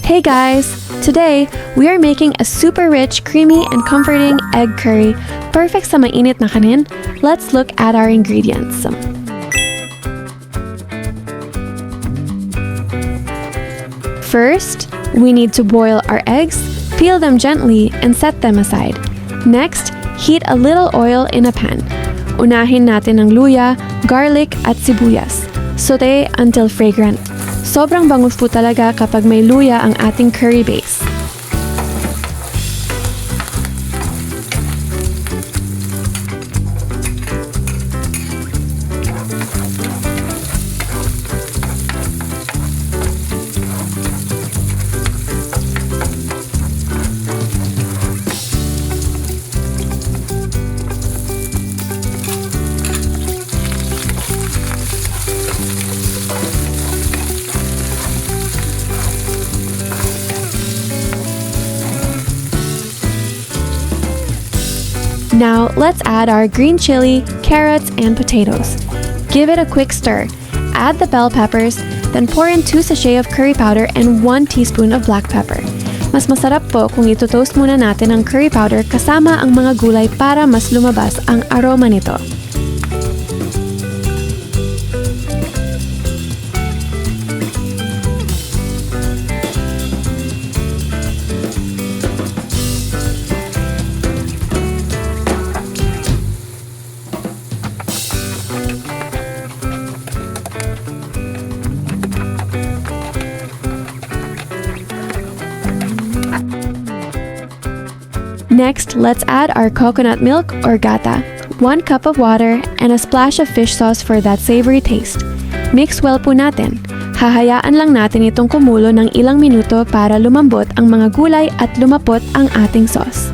Hey guys! Today, we are making a super rich, creamy, and comforting egg curry. Perfect sa mainit na kanin. Let's look at our ingredients. First, we need to boil our eggs, peel them gently, and set them aside. Next, heat a little oil in a pan. Unahin natin ang luya, garlic, at sibuyas. Saute until fragrant. Sobrang bangus po talaga kapag may luya ang ating curry base. Now, let's add our green chili, carrots, and potatoes. Give it a quick stir. Add the bell peppers, then pour in 2 sachets of curry powder and 1 teaspoon of black pepper. Mas masarap po kung ito-toast muna natin ang curry powder kasama ang mga gulay para mas lumabas ang aroma nito. Next, let's add our coconut milk or gata, 1 cup of water, and a splash of fish sauce for that savory taste. Mix well po natin. Hahayaan lang natin itong kumulo ng ilang minuto para lumambot ang mga gulay at lumapot ang ating sauce.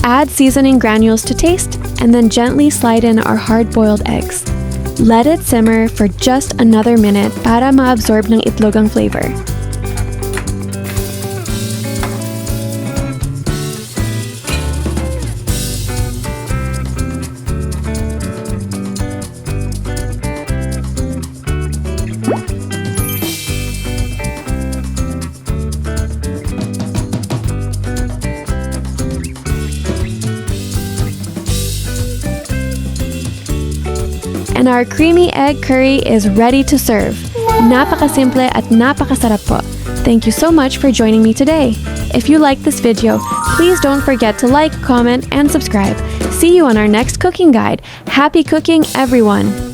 Add seasoning granules to taste, and then gently slide in our hard-boiled eggs. Let it simmer for just another minute para ma-absorb ng itlog ang flavor. And our creamy egg curry is ready to serve. Napakasimple at napakasarap po. Thank you so much for joining me today. If you liked this video, please don't forget to like, comment, and subscribe. See you on our next cooking guide. Happy cooking, everyone!